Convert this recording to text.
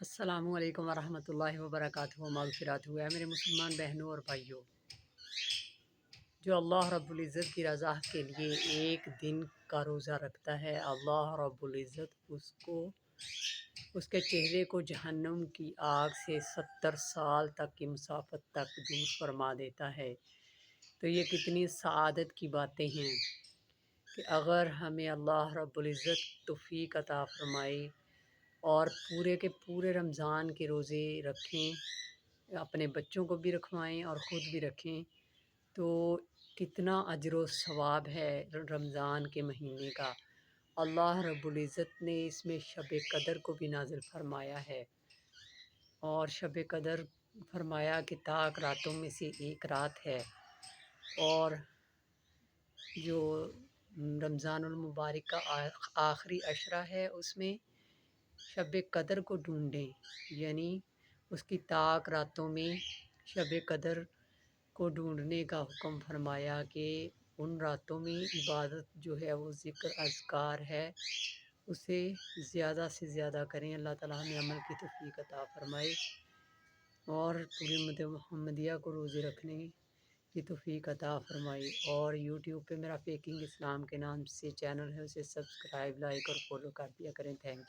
السلام علیکم ورحمۃ اللہ وبرکاتہ مغفرات ہے میرے مسلمان بہنوں اور بھائیوں، جو اللہ رب العزت کی رضا کے لیے ایک دن کا روزہ رکھتا ہے، اللہ رب العزت اس کے چہرے کو جہنم کی آگ سے 70 سال تک کی مسافت تک دور فرما دیتا ہے۔ تو یہ کتنی سعادت کی باتیں ہیں کہ اگر ہمیں اللہ رب العزت توفیق عطا فرمائے اور پورے کے پورے رمضان کے روزے رکھیں، اپنے بچوں کو بھی رکھوائیں اور خود بھی رکھیں، تو کتنا اجر و ثواب ہے رمضان کے مہینے کا۔ اللہ رب العزت نے اس میں شب قدر کو بھی نازل فرمایا ہے، اور شب قدر فرمایا کہ طاق راتوں میں سے ایک رات ہے، اور جو رمضان المبارک کا آخری عشرہ ہے اس میں شب قدر کو ڈھونڈیں، یعنی اس کی طاق راتوں میں شب قدر کو ڈھونڈنے کا حکم فرمایا کہ ان راتوں میں عبادت جو ہے وہ ذکر اذکار ہے اسے زیادہ سے زیادہ کریں۔ اللہ تعالیٰ ہمیں عمل کی توفیق عطا فرمائے اور پوری امت محمدیہ کو روزے رکھنے کی توفیق عطا فرمائی۔ اور یوٹیوب پہ میرا فیکنگ اسلام کے نام سے چینل ہے، اسے سبسکرائب، لائک اور فالو کر دیا کریں۔ Thank you.